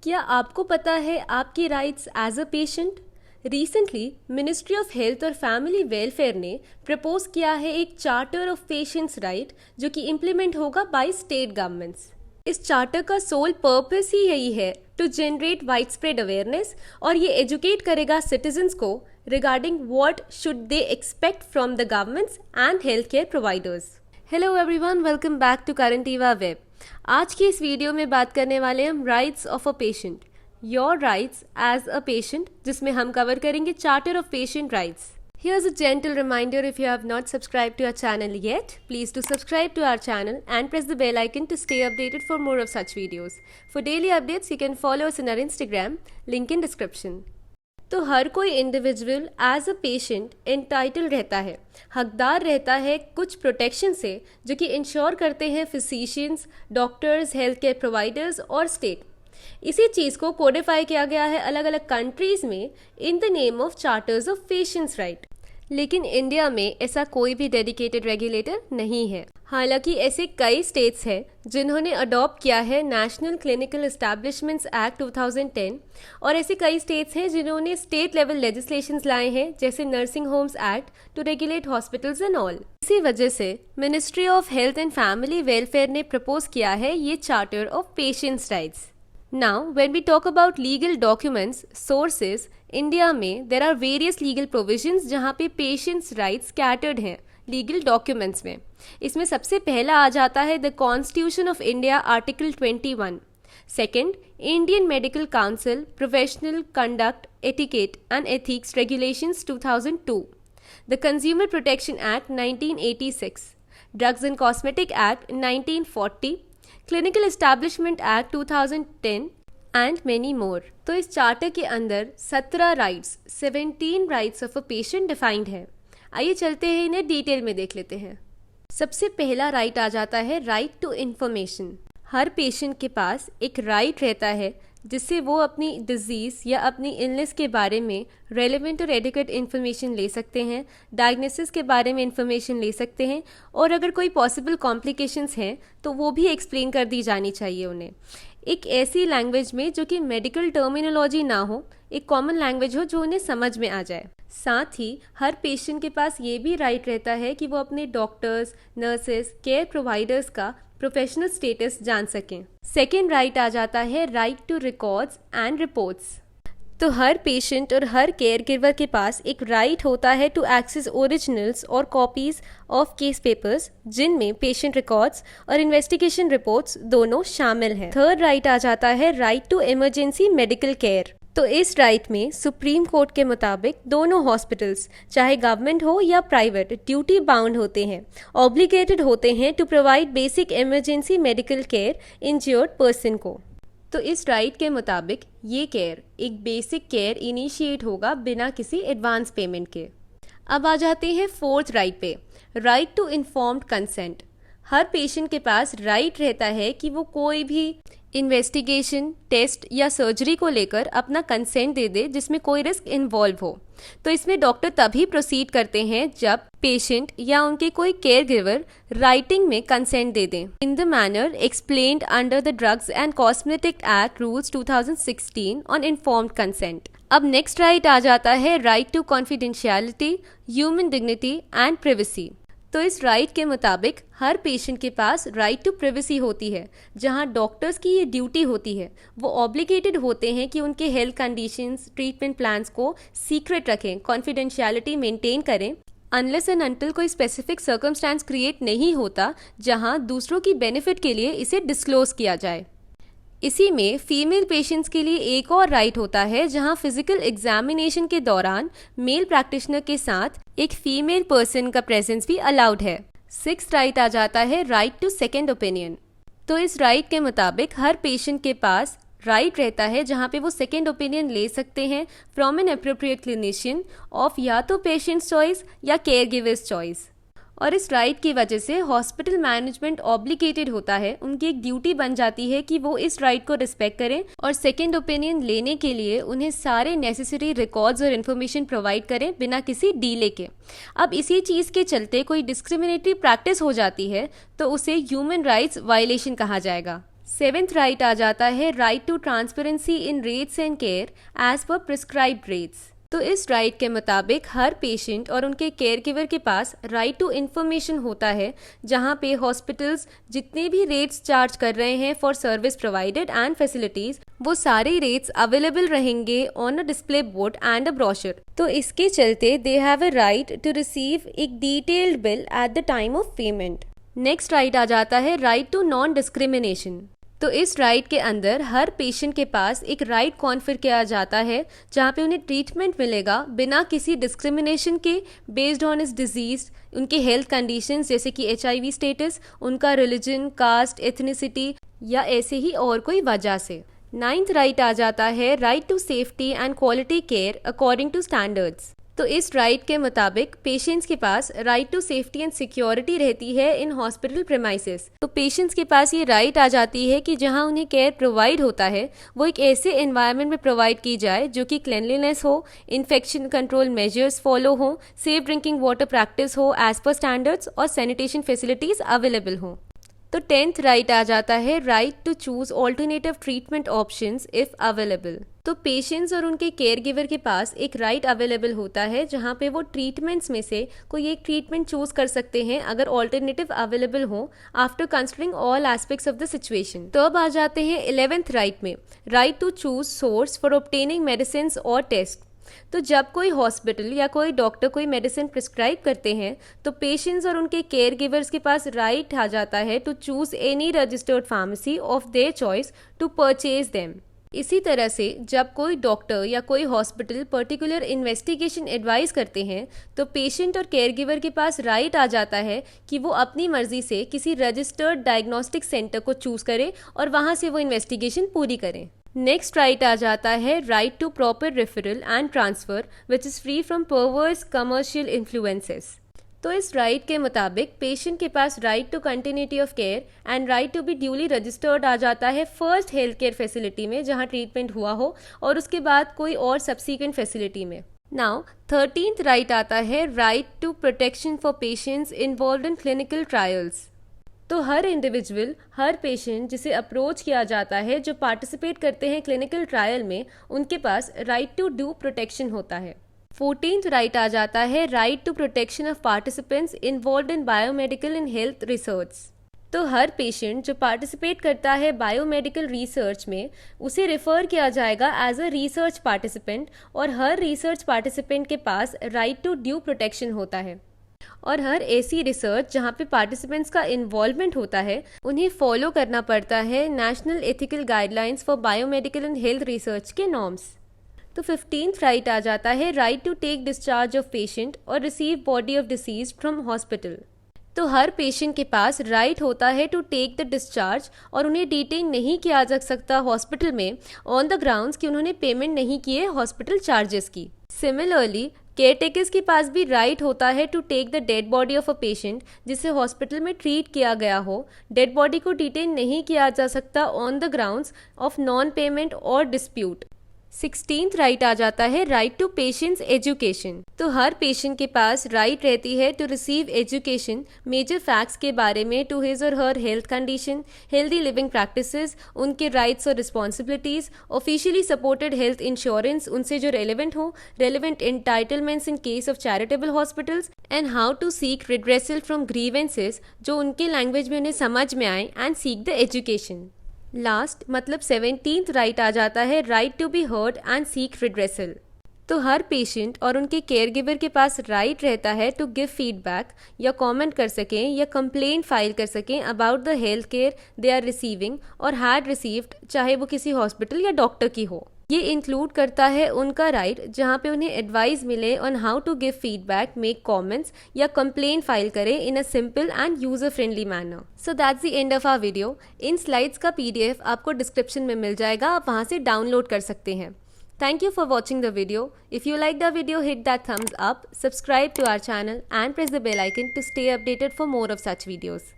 क्या आपको पता है आपके rights as a patient? Recently ministry of health और फैमिली वेलफेयर ने प्रपोज किया है एक चार्टर ऑफ पेशेंट्स राइट जो कि इम्प्लीमेंट होगा बाय स्टेट गवर्नमेंट्स। इस चार्टर का सोल पर्पस ही यही है to generate wide spread awareness और ये एजुकेट करेगा सिटीजन्स को regarding what should they expect from the governments and health care providers. Hello everyone, welcome back to current Eva web. आज की इस वीडियो में बात करने वाले हम rights of a patient, your rights as a patient, जिसमें हम कवर करेंगे charter of patient rights. Here's a gentle reminder, if you have not subscribed to our channel yet, please do subscribe to our channel and press the bell icon to stay updated for more of such videos. For daily updates, you can follow us in our Instagram, link in description. तो हर कोई individual as a patient entitle रहता है, हकदार रहता है कुछ protection से जो कि इंश्योर करते हैं physicians, doctors, health care providers और स्टेट। इसी चीज़ को कोडिफाई किया गया है अलग अलग कंट्रीज़ में in the name of charters of patients right. लेकिन इंडिया में ऐसा कोई भी डेडिकेटेड रेगुलेटर नहीं है। हालांकि ऐसे कई स्टेट्स हैं जिन्होंने अडॉप्ट किया है नेशनल क्लिनिकल एस्टैब्लिशमेंट्स एक्ट 2010 और ऐसे कई स्टेट्स हैं जिन्होंने स्टेट लेवल लेजिस्लेशंस लाए हैं जैसे nursing homes act to regulate hospitals and all. इसी वजह से ministry of health and family welfare ने प्रपोज किया है ये charter of patients rights. Now, when we talk about legal documents, sources, India में there are various legal provisions जहाँ पे patients' rights scattered हैं legal documents में। इसमें सबसे पहला आ जाता है The Constitution of India Article 21, Second, Indian Medical Council Professional Conduct, Etiquette and Ethics Regulations 2002, The Consumer Protection Act 1986, Drugs and Cosmetic Act 1940, clinical establishment act 2010 and many more. तो इस charter के अंदर 17 rights of a patient defined है। आइए चलते हैं इन्हें detail में देख लेते हैं। सबसे पहला राइट आ जाता है राइट टू इन्फॉर्मेशन। हर पेशेंट के पास एक राइट रहता है जिससे वो अपनी डिजीज़ या अपनी इलनेस के बारे में रेलेवेंट और एडिक्वेट इन्फॉर्मेशन ले सकते हैं, डायग्नोसिस के बारे में इन्फॉर्मेशन ले सकते हैं और अगर कोई पॉसिबल कॉम्प्लिकेशंस हैं तो वो भी एक्सप्लेन कर दी जानी चाहिए उन्हें एक ऐसी लैंग्वेज में जो कि मेडिकल टर्मिनोलॉजी ना हो, एक कॉमन लैंग्वेज हो जो उन्हें समझ में आ जाए। साथ ही हर पेशेंट के पास ये भी राइट रहता है कि वो अपने डॉक्टर्स, नर्सेस, केयर प्रोवाइडर्स का प्रोफेशनल स्टेटस जान सकें। सेकेंड राइट आ जाता है right to records and reports. तो हर पेशेंट और हर केयर गिवर के पास एक राइट होता है टू एक्सेस ओरिजिनल्स और कॉपीज ऑफ केस पेपर्स जिनमें पेशेंट रिकॉर्ड्स और इन्वेस्टिगेशन रिपोर्ट्स दोनों शामिल हैं। थर्ड राइट आ जाता है right to emergency medical care. तो इस राइट में सुप्रीम कोर्ट के मुताबिक दोनों हॉस्पिटल्स, चाहे गवर्नमेंट हो या प्राइवेट, ड्यूटी बाउंड होते हैं, ऑब्लिगेटेड होते हैं to provide basic emergency medical care injured person को। तो इस राइट के मुताबिक ये केयर एक बेसिक केयर इनिशिएट होगा बिना किसी एडवांस पेमेंट के। अब आ जाते हैं फोर्थ राइट पे, राइट टू इन्फॉर्म्ड कंसेंट। हर पेशेंट के पास राइट रहता है कि वो कोई भी इन्वेस्टिगेशन, टेस्ट या सर्जरी को लेकर अपना कंसेंट दे दे जिसमें कोई रिस्क इन्वॉल्व हो। तो इसमें डॉक्टर तभी प्रोसीड करते हैं जब पेशेंट या उनके कोई केयर गिवर राइटिंग में कंसेंट दे दें in the manner explained under the drugs and cosmetic act rules 2016 on informed consent. अब नेक्स्ट राइट आ जाता है right to confidentiality, human dignity and privacy. तो इस राइट के मुताबिक हर पेशेंट के पास राइट टू प्रिवेसी होती है, जहां डॉक्टर्स की ये ड्यूटी होती है, वो ऑब्लिगेटेड होते हैं कि उनके हेल्थ कंडीशंस, ट्रीटमेंट प्लान्स को सीक्रेट रखें, कॉन्फिडेंशियलिटी मेंटेन करें, अनलेस एंड अनटिल कोई स्पेसिफिक सर्कमस्टांस क्रिएट नहीं होता जहां दूसरों की बेनिफिट के लिए इसे डिस्क्लोज किया जाए। इसी में फीमेल पेशेंट्स के लिए एक और राइट होता है जहां फिजिकल एग्जामिनेशन के दौरान मेल प्रैक्टिशनर के साथ एक फीमेल पर्सन का प्रेजेंस भी अलाउड है। सिक्स्थ राइट आ जाता है राइट टू सेकेंड ओपिनियन। तो इस राइट के मुताबिक हर पेशेंट के पास राइट रहता है जहां पे वो सेकेंड ओपिनियन ले सकते हैं from an appropriate clinician of या तो पेशेंट्स चॉइस या केयर गिवर्स चॉइस। और इस राइट की वजह से हॉस्पिटल मैनेजमेंट ऑब्लिगेटेड होता है, उनकी एक ड्यूटी बन जाती है कि वो इस राइट को रिस्पेक्ट करें और सेकेंड ओपिनियन लेने के लिए उन्हें सारे नेसेसरी रिकॉर्ड्स और इन्फॉर्मेशन प्रोवाइड करें बिना किसी डीले के। अब इसी चीज़ के चलते कोई डिस्क्रिमिनेटरी प्रैक्टिस हो जाती है तो उसे ह्यूमन राइट्स वायलेशन कहा जाएगा। सेवेंथ राइट आ जाता है right to transparency in rates and care as per prescribed rates. तो इस राइट के मुताबिक हर पेशेंट और उनके केयर गिवर के पास राइट टू इन्फॉर्मेशन होता है, जहां पे हॉस्पिटल्स जितने भी रेट्स चार्ज कर रहे हैं for service provided and facilities, वो सारे रेट्स अवेलेबल रहेंगे on a display board and a brochure. तो इसके चलते they have a right to receive एक detailed bill at the time of payment. Next right आ जाता है राइट टू नॉन डिस्क्रिमिनेशन। तो इस राइट के अंदर हर पेशेंट के पास एक राइट कॉन्फर किया जाता है, जहाँ पे उन्हें ट्रीटमेंट मिलेगा बिना किसी डिस्क्रिमिनेशन के, बेस्ड ऑन इस डिजीज, उनके हेल्थ कंडीशंस जैसे कि HIV स्टेटस, उनका रिलीजन, कास्ट, एथनिसिटी या ऐसे ही और कोई वजह से। नाइन्थ राइट आ जाता है right to safety and quality care according to standards. तो इस राइट के मुताबिक पेशेंट्स के पास right to safety and security रहती है इन हॉस्पिटल प्रेमाइसेस। तो पेशेंट्स के पास ये राइट आ जाती है कि जहां उन्हें केयर प्रोवाइड होता है वो एक ऐसे एनवायरनमेंट में प्रोवाइड की जाए जो कि क्लेनलीनेस हो, इन्फेक्शन कंट्रोल मेजर्स फॉलो हो, सेफ ड्रिंकिंग वाटर प्रैक्टिस हो एज पर स्टैंडर्ड्स और सैनिटेशन फैसिलिटीज अवेलेबल हो। तो 10th राइट आ जाता है right to choose alternative treatment options if available. तो पेशेंट्स और उनके केयर गिवर के पास एक राइट अवेलेबल होता है, जहां पे वो ट्रीटमेंट्स में से कोई एक ट्रीटमेंट चूज कर सकते हैं अगर ऑल्टरनेटिव अवेलेबल हो, after considering all aspects of the situation. तो अब आ जाते हैं 11th राइट में, right to choose source for obtaining medicine और टेस्ट। तो जब कोई हॉस्पिटल या कोई डॉक्टर कोई मेडिसिन प्रिस्क्राइब करते हैं तो पेशेंट्स और उनके केयर गिवर्स के पास राइट आ जाता है to choose any registered pharmacy of their choice to purchase them. इसी तरह से जब कोई डॉक्टर या कोई हॉस्पिटल पर्टिकुलर इन्वेस्टिगेशन एडवाइस करते हैं तो पेशेंट और केयर गिवर के पास राइट आ जाता है कि वो अपनी मर्जी से किसी रजिस्टर्ड डायग्नोस्टिक सेंटर को चूज करें और वहां से वो इन्वेस्टिगेशन पूरी करें। नेक्स्ट राइट आ जाता है right to proper referral and transfer which is free from perverse commercial influences. तो इस राइट के मुताबिक पेशेंट के पास right to continuity of care and right to be duly registered आ जाता है फर्स्ट हेल्थ केयर फैसिलिटी में जहां ट्रीटमेंट हुआ हो और उसके बाद कोई और सब्सिक्वेंट फैसिलिटी में। नाउ 13th राइट आता है right to protection for patients involved in clinical trials. तो हर इंडिविजुअल, हर पेशेंट जिसे अप्रोच किया जाता है जो पार्टिसिपेट करते हैं क्लिनिकल ट्रायल में, उनके पास राइट टू ड्यू प्रोटेक्शन होता है। 14th राइट आ जाता है right to protection of participants involved in biomedical and health research. तो हर पेशेंट जो पार्टिसिपेट करता है बायोमेडिकल रिसर्च में, उसे रेफर किया जाएगा एज अ रिसर्च पार्टिसिपेंट और हर रिसर्च पार्टिसिपेंट के पास राइट टू ड्यू प्रोटेक्शन होता है। और हर ऐसी रिसर्च जहाँ पे पार्टिसिपेंट्स का इन्वॉल्वमेंट होता है उन्हें फॉलो करना पड़ता है national ethical guidelines for biomedical and health research के नॉर्म्स। तो 15th राइट आ जाता है right to take discharge of patient और receive body of deceased from hospital. तो हर पेशेंट के पास राइट होता है टू टेक द डिस्चार्ज और उन्हें डिटेन नहीं किया जा सकता हॉस्पिटल में ऑन द ग्राउंड्स कि उन्होंने पेमेंट नहीं किए हॉस्पिटल चार्जेस की। सिमिलरली केयर टेकर्स के पास भी राइट होता है to take the dead body of a patient जिसे हॉस्पिटल में ट्रीट किया गया हो। डेड बॉडी को डिटेन नहीं किया जा सकता on the grounds of non payment और डिस्प्यूट। 16th राइट आ जाता है राइट टू पेशेंट्स एजुकेशन। तो हर पेशेंट के पास राइट रहती है to receive education major facts के बारे में, to his or her health condition, healthy living practices, उनके राइट्स और responsibilities, officially supported health insurance उनसे जो रेलिवेंट हो, relevant entitlements in case of charitable hospitals, and how to seek redressal from grievances जो उनके लैंग्वेज में उन्हें समझ में आए, and seek the education. Last मतलब 17th राइट आ जाता है right to be heard and seek redressal. तो हर पेशेंट और उनके केयर गिवर के पास राइट रहता है टू गिव फीडबैक या कमेंट कर सकें या कंप्लेंट फाइल कर सकें about the health care they are receiving और हैड रिसीव्ड, चाहे वो किसी हॉस्पिटल या डॉक्टर की हो। ये इंक्लूड करता है उनका राइट जहाँ पे उन्हें एडवाइस मिले on how to give feedback, make comments या कंप्लेंट फाइल करें in a simple and user friendly manner. So that's the end of our video. इन स्लाइड्स का PDF आपको डिस्क्रिप्शन में मिल जाएगा, आप वहाँ से डाउनलोड कर सकते हैं। Thank you for watching the video. If you like the video, hit that thumbs up, subscribe to our channel and press the bell icon to stay updated for more of such videos.